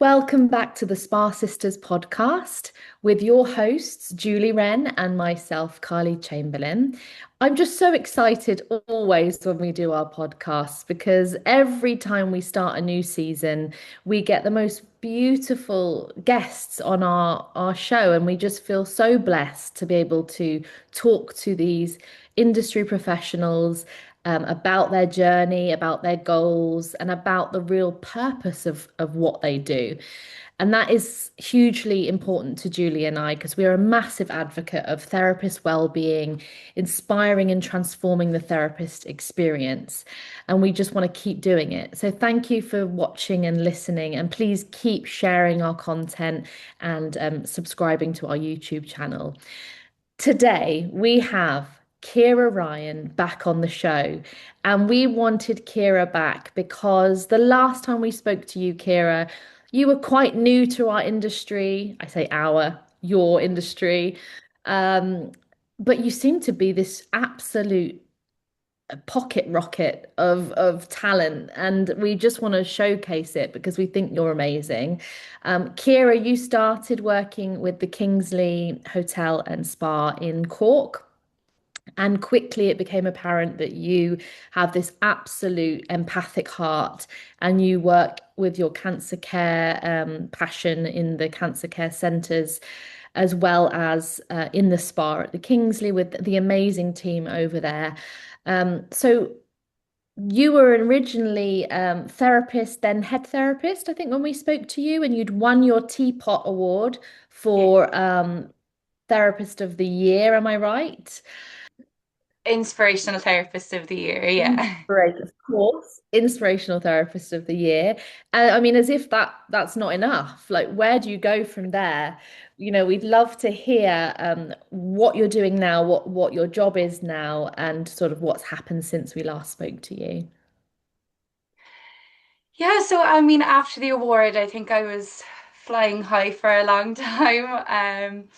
Welcome back to the Spa Sisters podcast with your hosts, Julie Wren and myself, Carly Chamberlain. I'm just so excited always when we do our podcasts because every time we start a new season, we get the most beautiful guests on our show, and we just feel so blessed to be able to talk to these industry professionals about their journey, about their goals, and about the real purpose of what they do. And that is hugely important to Julie and I because we're a massive advocate of therapist well-being, inspiring and transforming the therapist experience. And we just want to keep doing it. So thank you for watching and listening. And please keep sharing our content and subscribing to our YouTube channel. Today, we have Ciara Ryan back on the show, and we wanted Ciara back because the last time we spoke to you, Ciara, you were quite new to our industry. I say your industry. Um, but you seem to be this absolute pocket rocket of talent, and we just want to showcase it because we think you're amazing. Ciara, you started working with the Kingsley Hotel and Spa in Cork. And quickly it became apparent that you have this absolute empathic heart and you work with your cancer care passion in the cancer care centres, as well as in the spa at the Kingsley with the amazing team over there. So you were originally therapist, then head therapist, I think, when we spoke to you, and you'd won your Teapot Award Yeah. for Therapist of the Year. Am I right? Inspirational Therapist of the Year. Yeah. Great, of course. Inspirational Therapist of the Year. And I mean, as if that's not enough. Like, where do you go from there? We'd love to hear what you're doing now, what your job is now, and sort of what's happened since we last spoke to you. Yeah, so I mean, after the award, I think I was flying high for a long time.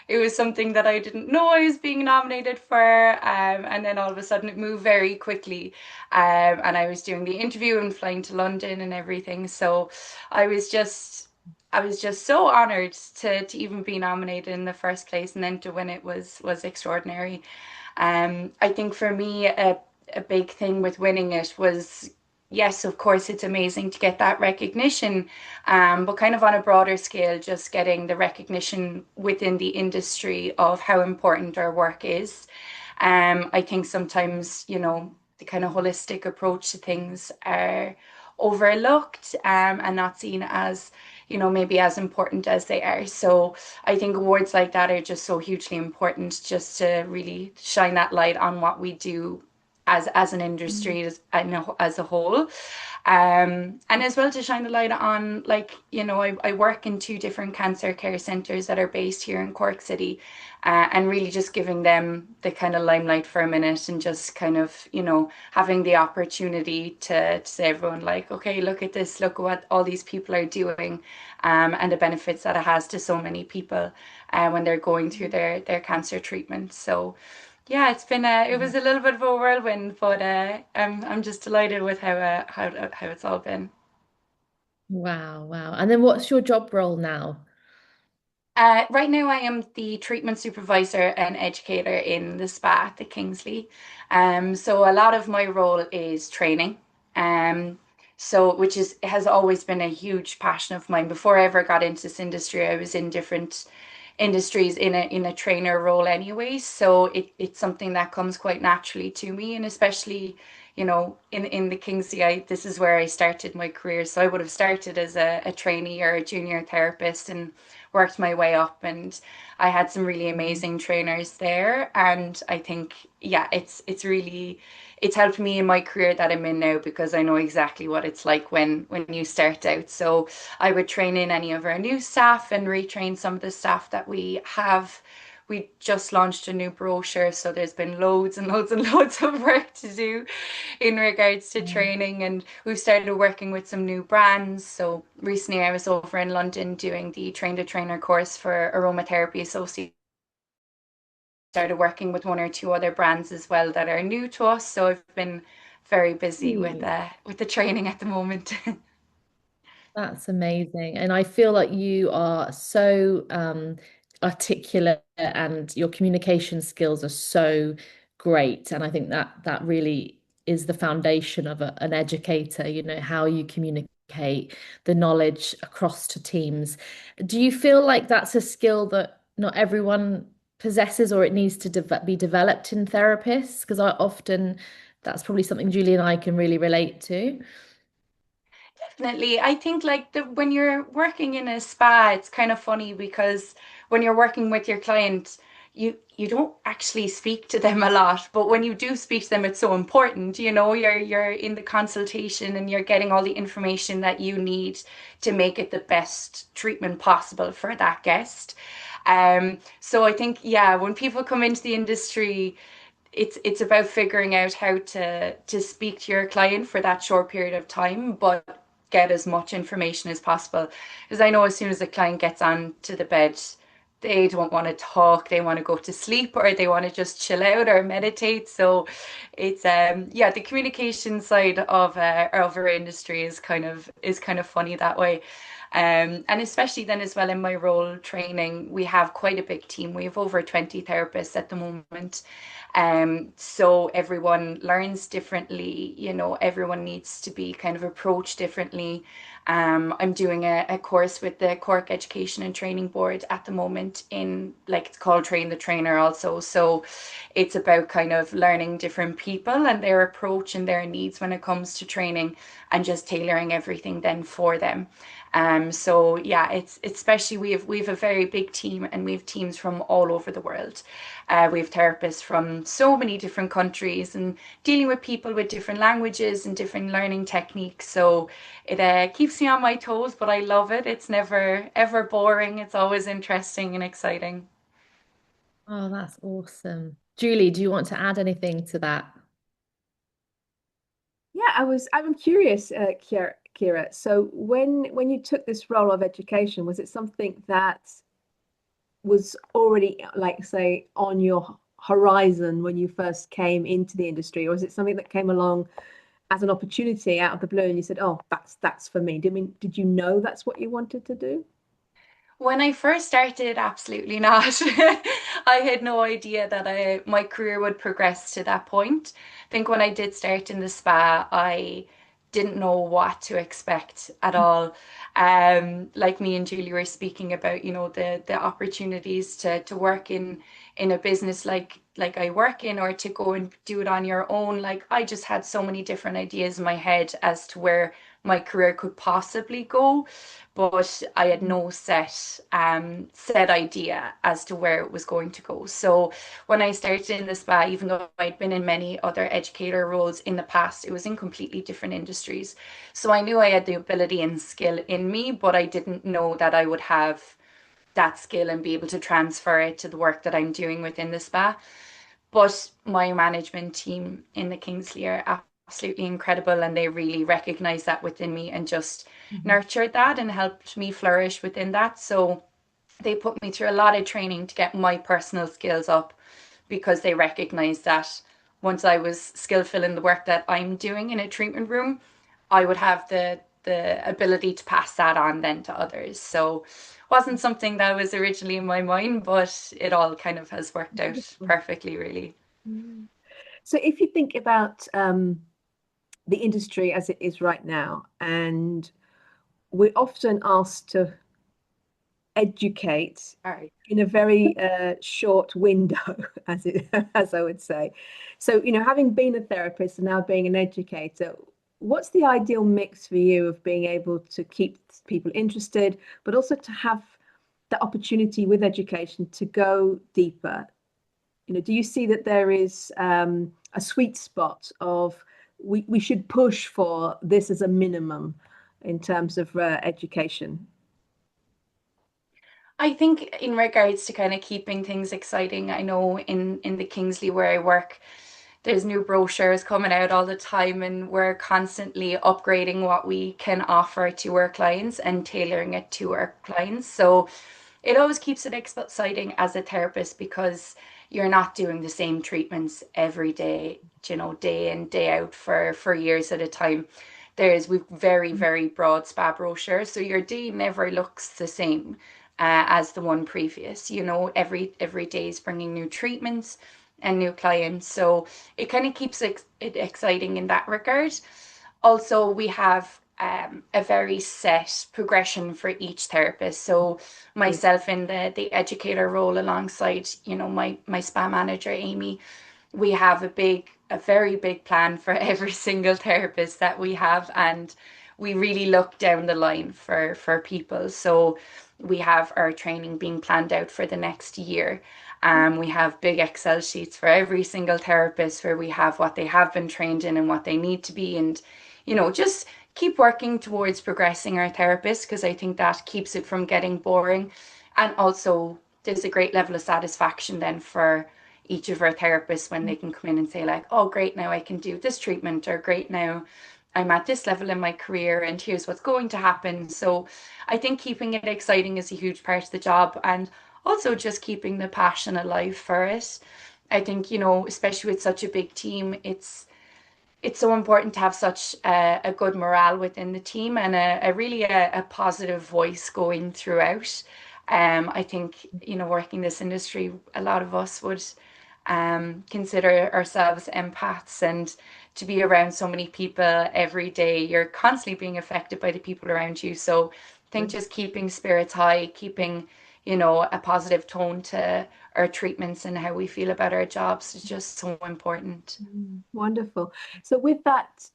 It was something that I didn't know I was being nominated for, and then all of a sudden it moved very quickly. And I was doing the interview and flying to London and everything. So I was just I was just so honored to even be nominated in the first place, and then to win it was extraordinary. I think for me, a big thing with winning it was, yes, of course, it's amazing to get that recognition, but kind of on a broader scale, just getting the recognition within the industry of how important our work is. I think sometimes, the kind of holistic approach to things are overlooked, and not seen as, maybe as important as they are. So I think awards like that are just so hugely important, just to really shine that light on what we do as an industry, as a whole. And as well to shine the light on, like, I work in two different cancer care centres that are based here in Cork City, and really just giving them the kind of limelight for a minute, and just kind of, having the opportunity to say everyone, like, okay, look at this, look at what all these people are doing, and the benefits that it has to so many people when they're going through their cancer treatment. So yeah, it was a little bit of a whirlwind, but I'm just delighted with how it's all been. Wow, wow. And then what's your job role now? Right now, I am the treatment supervisor and educator in the spa at the Kingsley. So a lot of my role is training. Um, so which is has always been a huge passion of mine. Before I ever got into this industry, I was in different industries in a trainer role anyway. So it's something that comes quite naturally to me, and especially, in the Kingsley, this is where I started my career. So I would have started as a trainee or a junior therapist and worked my way up, and I had some really amazing trainers there. And I think, yeah, it's helped me in my career that I'm in now, because I know exactly what it's like when you start out. So I would train in any of our new staff and retrain some of the staff that we have. We just launched a new brochure, so there's been loads and loads and loads of work to do in regards to training. And we've started working with some new brands. So recently I was over in London doing the Train the Trainer course for aromatherapy associates. Started working with one or two other brands as well that are new to us. So I've been very busy Ooh. with the training at the moment. That's amazing. And I feel like you are so articulate and your communication skills are so great. And I think that that really is the foundation of an educator, you know, how you communicate the knowledge across to teams. Do you feel like that's a skill that not everyone possesses or it needs to be developed in therapists? Because I often, that's probably something Julie and I can really relate to. Definitely. I think like when you're working in a spa, it's kind of funny because when you're working with your client, you don't actually speak to them a lot, but when you do speak to them, it's so important. You know, you're in the consultation and you're getting all the information that you need to make it the best treatment possible for that guest. So I think, yeah, when people come into the industry, it's about figuring out how to speak to your client for that short period of time, but get as much information as possible. Because I know as soon as the client gets on to the bed, they don't want to talk, they want to go to sleep or they want to just chill out or meditate. So it's yeah, the communication side of our industry is kind of funny that way. And especially then as well in my role training, we have quite a big team. We have over 20 therapists at the moment. So everyone learns differently, you know, everyone needs to be kind of approached differently. I'm doing a course with the Cork Education and Training Board at the moment in like it's called Train the Trainer also. So it's about kind of learning different people and their approach and their needs when it comes to training and just tailoring everything then for them. So yeah, it's especially we have a very big team and we have teams from all over the world. We have therapists from so many different countries and dealing with people with different languages and different learning techniques. So it keeps me on my toes, but I love it. It's never ever boring. It's always interesting and exciting. Oh, that's awesome. Julie, do you want to add anything to that? Yeah, I'm curious, Kira. So when you took this role of education, was it something that was already like say on your horizon when you first came into the industry, or was it something that came along as an opportunity out of the blue and you said, "Oh, that's for me." Did you know that's what you wanted to do? When I first started, absolutely not. I had no idea that my career would progress to that point. I think when I did start in the spa, I didn't know what to expect at all. Like me and Julie were speaking about, you know, the opportunities to work in a business like I work in or to go and do it on your own. Like I just had so many different ideas in my head as to where my career could possibly go, but I had no set idea as to where it was going to go. So when I started in the spa, even though I'd been in many other educator roles in the past, it was in completely different industries. So I knew I had the ability and skill in me, but I didn't know that I would have that skill and be able to transfer it to the work that I'm doing within the spa. But my management team in the Kingsley are absolutely incredible and they really recognized that within me and just Mhm. nurtured that and helped me flourish within that. So they put me through a lot of training to get my personal skills up because they recognized that once I was skillful in the work that I'm doing in a treatment room, I would have the ability to pass that on then to others. So wasn't something that was originally in my mind, but it all kind of has worked out Wonderful. perfectly, really. Mm. So if you think about the industry as it is right now, and we're often asked to educate All right. in a very short window, as I would say. So, you know, having been a therapist and now being an educator, what's the ideal mix for you of being able to keep people interested, but also to have the opportunity with education to go deeper? You know, do you see that there is a sweet spot of we should push for this as a minimum in terms of education? I think in regards to kind of keeping things exciting, I know in the Kingsley where I work, there's new brochures coming out all the time, and we're constantly upgrading what we can offer to our clients and tailoring it to our clients. So it always keeps it exciting as a therapist because you're not doing the same treatments every day, you know, day in, day out for years at a time. we've very, very broad spa brochure. So your day never looks the same as the one previous. You know, every day is bringing new treatments and new clients. So it kind of keeps it exciting in that regard. Also, we have a very set progression for each therapist. So Good. myself in the educator role alongside, my spa manager, Amy, we have a very big plan for every single therapist that we have, and we really look down the line for people. So we have our training being planned out for the next year. We have big Excel sheets for every single therapist where we have what they have been trained in and what they need to be, and just keep working towards progressing our therapists, because I think that keeps it from getting boring. And also, there's a great level of satisfaction then for each of our therapists when they can come in and say, like, oh, great, now I can do this treatment, or great, now I'm at this level in my career and here's what's going to happen. So I think keeping it exciting is a huge part of the job, and also just keeping the passion alive for it. I think, especially with such a big team, it's so important to have such a good morale within the team, and a really a positive voice going throughout. I think, working this industry, a lot of us would consider ourselves empaths, and to be around so many people every day, you're constantly being affected by the people around you. So I think just keeping spirits high, keeping, a positive tone to our treatments and how we feel about our jobs is just so important. Wonderful. So with that,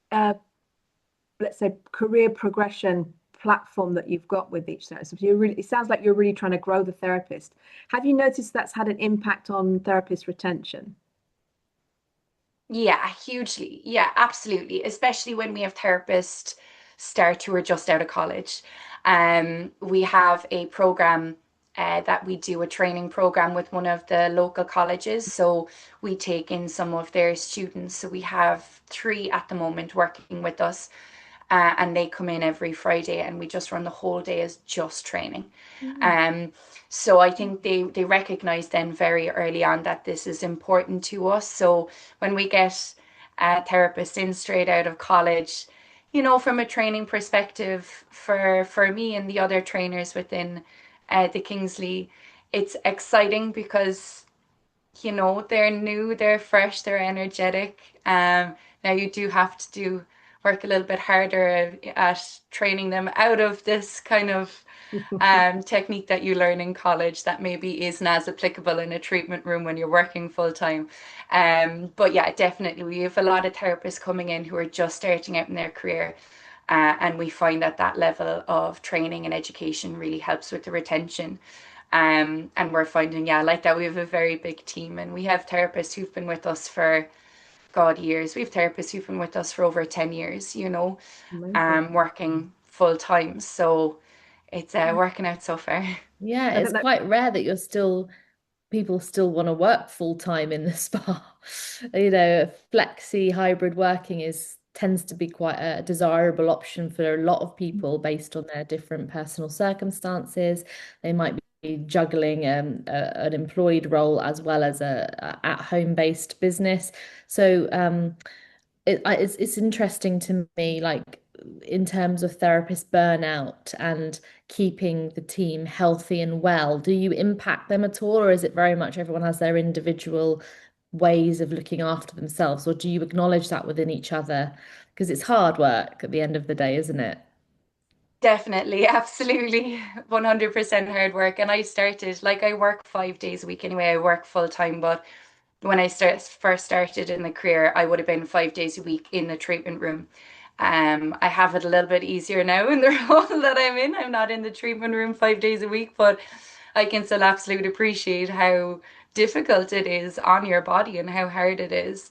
let's say, career progression platform that you've got with each therapist, it sounds like you're really trying to grow the therapist. Have you noticed that's had an impact on therapist retention? Yeah, hugely. Yeah, absolutely. Especially when we have therapists start who are just out of college. We have a program that we do, a training program with one of the local colleges. So we take in some of their students. So we have three at the moment working with us, and they come in every Friday, and we just run the whole day as just training. Um, so I think they recognize then very early on that this is important to us. So when we get therapists in straight out of college, from a training perspective, for me and the other trainers within the Kingsley, it's exciting because they're new, they're fresh, they're energetic. Now you do have to work a little bit harder at training them out of this kind of technique that you learn in college that maybe isn't as applicable in a treatment room when you're working full time. But yeah, definitely we have a lot of therapists coming in who are just starting out in their career. And we find that that level of training and education really helps with the retention. And we're finding, yeah, like that we have a very big team, and we have therapists who've been with us for God years. We have therapists who've been with us for over 10 years, Amazing. working full time. So it's working out so far. Yeah, I it's think that quite rare that people still want to work full time in the spa. Flexi hybrid working tends to be quite a desirable option for a lot of people based on their different personal circumstances. They might be juggling an employed role as well as a at-home based business. So it's interesting to me, like in terms of therapist burnout and keeping the team healthy and well. Do you impact them at all, or is it very much everyone has their individual ways of looking after themselves, or do you acknowledge that within each other? Because it's hard work at the end of the day, isn't it? Definitely, absolutely, 100% hard work. And I started, like, I work 5 days a week anyway. I work full time, but when I first started in the career, I would have been 5 days a week in the treatment room. I have it a little bit easier now in the role that I'm in. I'm not in the treatment room 5 days a week, but I can still absolutely appreciate how difficult it is on your body and how hard it is.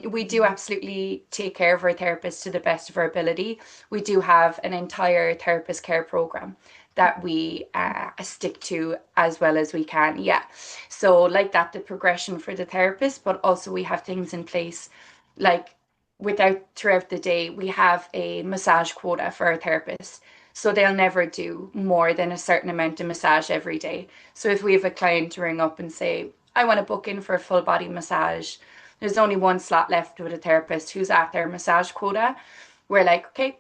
We do absolutely take care of our therapists to the best of our ability. We do have an entire therapist care program that we stick to as well as we can. Yeah. So, like that, the progression for the therapist, but also we have things in place like throughout the day, we have a massage quota for our therapists. So they'll never do more than a certain amount of massage every day. So if we have a client to ring up and say, I want to book in for a full body massage, there's only one slot left with a therapist who's at their massage quota. we're like, okay,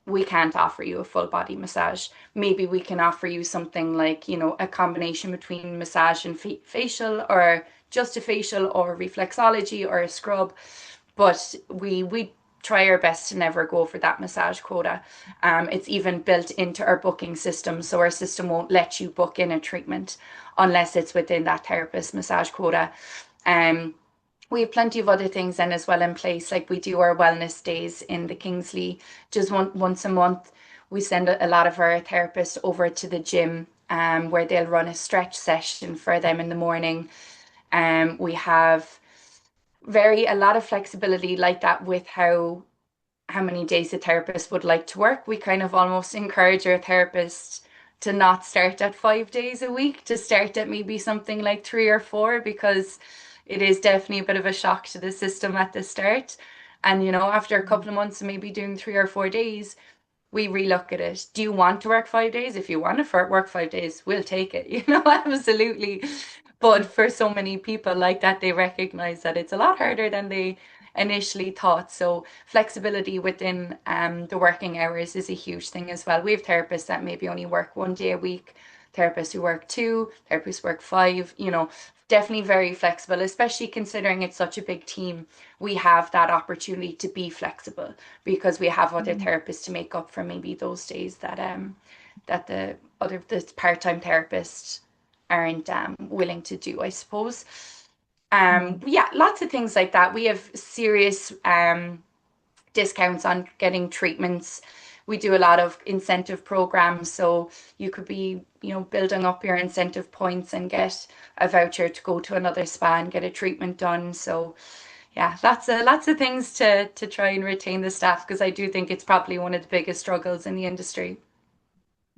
we can't offer you a full body massage. Maybe we can offer you something like, a combination between massage and facial, or just a facial, or reflexology, or a scrub. But we try our best to never go for that massage quota. It's even built into our booking system, so our system won't let you book in a treatment unless it's within that therapist massage quota. Um, we have plenty of other things then as well in place. Like we do our wellness days in the Kingsley just once a month. We send a lot of our therapists over to the gym, where they'll run a stretch session for them in the morning. We have a lot of flexibility like that with how many days the therapist would like to work. We kind of almost encourage our therapist to not start at 5 days a week, to start at maybe something like 3 or 4, because it is definitely a bit of a shock to the system at the start. And, after a couple of months of maybe doing 3 or 4 days, we relook at it. Do you want to work 5 days? If you want to work 5 days, we'll take it, absolutely. But for so many people like that, they recognize that it's a lot harder than they initially thought. So flexibility within the working hours is a huge thing as well. We have therapists that maybe only work 1 day a week, therapists who work 2, therapists work 5, definitely very flexible, especially considering it's such a big team. We have that opportunity to be flexible because we have other therapists to make up for maybe those days that the part-time therapists aren't willing to do, I suppose. Yeah, lots of things like that. We have serious discounts on getting treatments. We do a lot of incentive programs, so you could be, building up your incentive points and get a voucher to go to another spa and get a treatment done. So yeah, lots of things to try and retain the staff, because I do think it's probably one of the biggest struggles in the industry.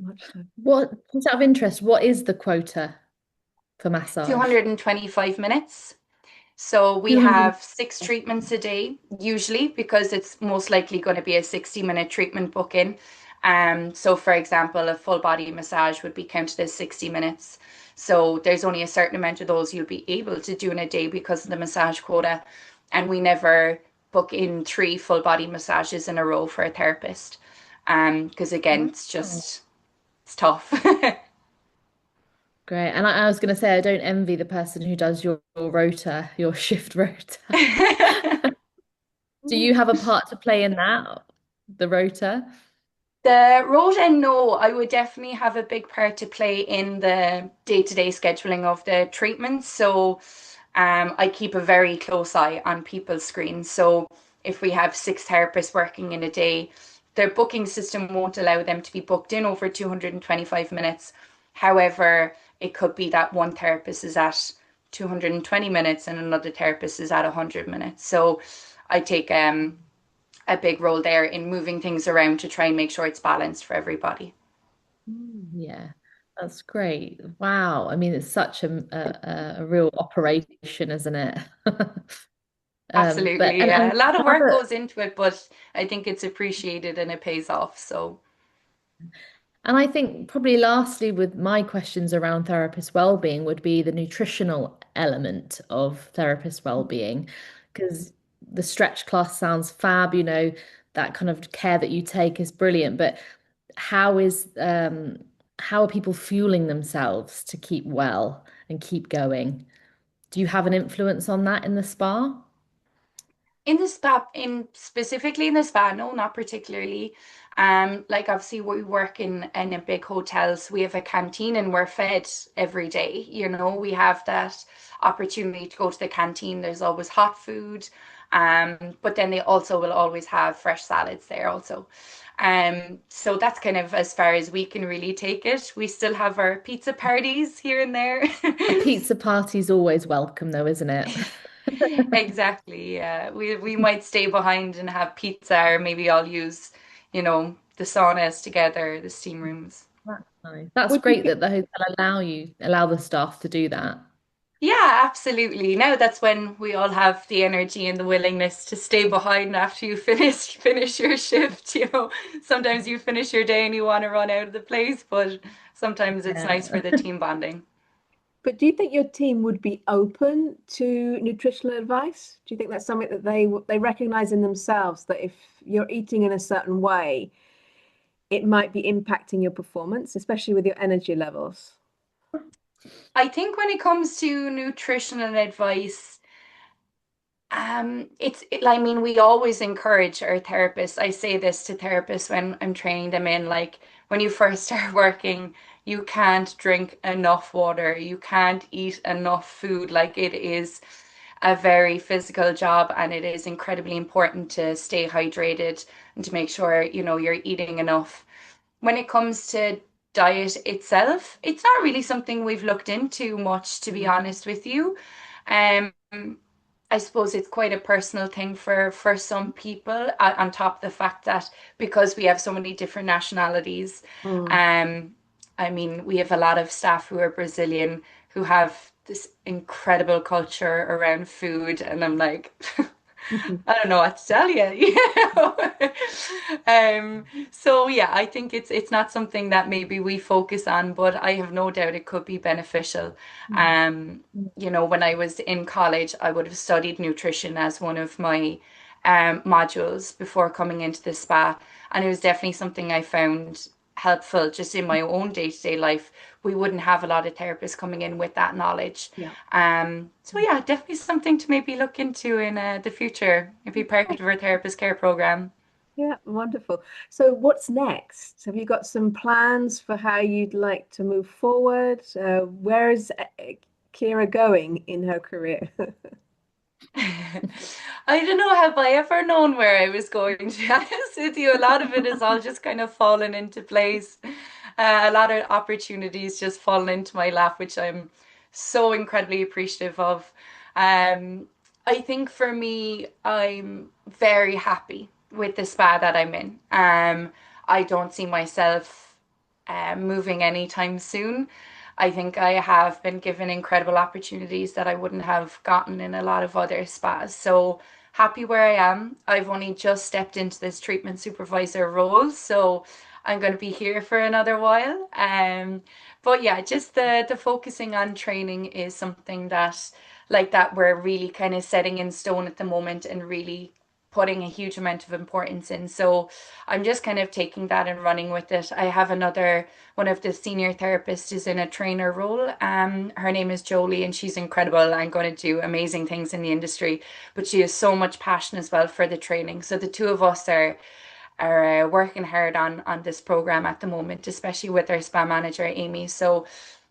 Much so. What, just out of interest, what is the quota for massage? 225 minutes. So we 200. have 6 treatments a day, usually, because it's most likely going to be a 60-minute treatment booking. So for example, a full body massage would be counted as 60 minutes. So there's only a certain amount of those you'll be able to do in a day because of the massage quota. And we never book in 3 full body massages in a row for a therapist. Because again, Oh, it's tough. great. And I was going to say, I don't envy the person who does your rota, your shift rota. Do you have a part to play in that, the rota? The rota, no, I would definitely have a big part to play in the day-to-day scheduling of the treatments. So I keep a very close eye on people's screens. So if we have 6 therapists working in a day, their booking system won't allow them to be booked in over 225 minutes. However, it could be that one therapist is at 220 minutes and another therapist is at 100 minutes. So I take a big role there in moving things around to try and make sure it's balanced for everybody. Yeah, that's great. Wow. I mean, it's such a real operation, isn't it? But Absolutely, and yeah. A lot of how work do, goes into it, but I think it's appreciated and it pays off. So and I think probably lastly with my questions around therapist well-being would be the nutritional element of therapist well-being, because the stretch class sounds fab, that kind of care that you take is brilliant, but how is how are people fueling themselves to keep well and keep going? Do you have an influence on that in the spa? in the spa, in specifically in the spa, no, not particularly. Like obviously we work in a big hotel, so we have a canteen and we're fed every day. We have that opportunity to go to the canteen. There's always hot food. But then they also will always have fresh salads there also. So that's kind of as far as we can really take it. We still have our pizza parties here and there. A pizza party's always welcome though, isn't it? Exactly. Yeah. We might stay behind and have pizza, or maybe I'll use, the saunas together, the steam rooms. That's nice. That's Would you great that the hotel allow the staff to do that. Yeah, absolutely. Now that's when we all have the energy and the willingness to stay behind after you finish your shift. Sometimes you finish your day and you want to run out of the place, but sometimes it's nice Yeah. for the team bonding. But do you think your team would be open to nutritional advice? Do you think that's something that they recognize in themselves that if you're eating in a certain way, it might be impacting your performance, especially with your energy levels? I think when it comes to nutritional advice, I mean, we always encourage our therapists. I say this to therapists when I'm training them in, like, when you first start working, you can't drink enough water, you can't eat enough food. Like, it is a very physical job, and it is incredibly important to stay hydrated and to make sure, you're eating enough. When it comes to diet itself, it's not really something we've looked into much, to be honest with you. Um, I suppose it's quite a personal thing for some people, on top of the fact that because we have so many different nationalities, Mm. um, I mean, we have a lot of staff who are Brazilian who have this incredible culture around food, and I'm like, I don't know what to tell you, so yeah, I think it's not something that maybe we focus on, but I have no doubt it could be beneficial. Um, when I was in college, I would have studied nutrition as one of my modules before coming into the spa, and it was definitely something I found helpful just in my own day-to-day life. We wouldn't have a lot of therapists coming in with that knowledge. Yeah. So yeah, definitely something to maybe look into in the future. Maybe part of our therapist care program. Yeah, wonderful. So what's next? Have you got some plans for how you'd like to move forward? Where is Ciara going in her career? I don't know, have I ever known where I was going, to be honest with you? A lot of it is all just kind of fallen into place. A lot of opportunities just fallen into my lap, which I'm so incredibly appreciative of. I think for me, I'm very happy with the spa that I'm in. I don't see myself moving anytime soon. I think I have been given incredible opportunities that I wouldn't have gotten in a lot of other spas. So happy where I am. I've only just stepped into this treatment supervisor role, so I'm going to be here for another while. But yeah, just the focusing on training is something that we're really kind of setting in stone at the moment and really putting a huge amount of importance in. So I'm just kind of taking that and running with it. I have another one of the senior therapists is in a trainer role. Her name is Jolie, and she's incredible and going to do amazing things in the industry. But she has so much passion as well for the training. So the two of us are working hard on this program at the moment, especially with our spa manager Amy. So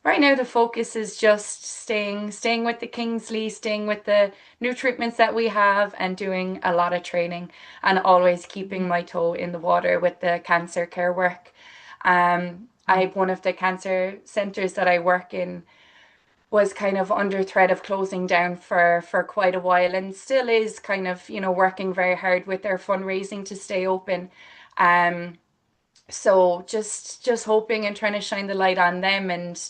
right now the focus is just staying with the Kingsley, staying with the new treatments that we have, and doing a lot of training, and always keeping my toe in the water with the cancer care work. I one of the cancer centers that I work in was kind of under threat of closing down for quite a while, and still is kind of, working very hard with their fundraising to stay open. Um, so just hoping and trying to shine the light on them, and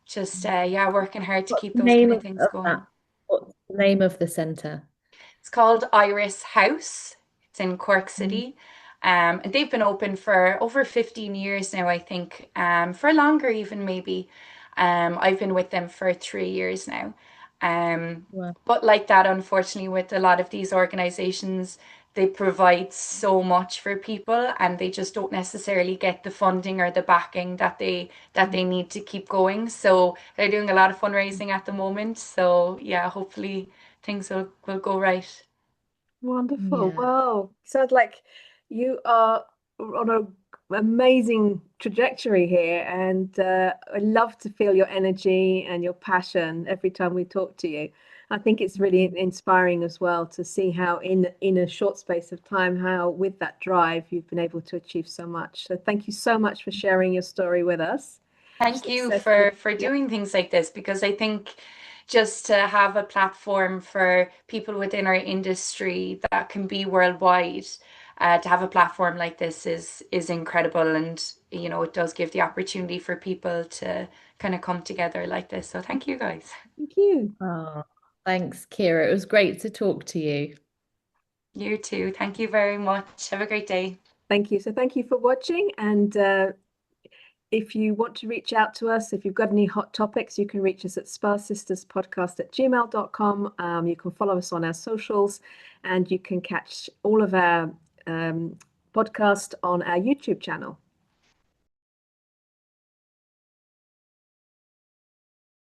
just yeah, working hard to What's keep the those name kind of of things that? going. What's the name of the centre? It's called Iris House. It's in Cork City. And they've been open for over 15 years now, I think, for longer even maybe. I've been with them for 3 years now. Um, Wow. but like that, unfortunately, with a lot of these organizations, they provide so much for people, and they just don't necessarily get the funding or the backing that they need to keep going. So they're doing a lot of fundraising at the moment. So yeah, hopefully things will go right. Wonderful. Yeah. Well, sounds like you are on a amazing trajectory here, and I love to feel your energy and your passion every time we talk to you. I think it's really inspiring as well to see how in a short space of time, how with that drive you've been able to achieve so much. So thank you so much for sharing your story with us. Thank you Success for with for yeah. doing things like this, because I think just to have a platform for people within our industry that can be worldwide, to have a platform like this is incredible, and it does give the opportunity for people to kind of come together like this. So thank you guys. Thank you. Oh, thanks, Kira. It was great to talk to you. You too. Thank you very much. Have a great day. Thank you. So thank you for watching, and If you want to reach out to us, if you've got any hot topics, you can reach us at spasisterspodcast@gmail.com. You can follow us on our socials, and you can catch all of our podcast on our YouTube channel.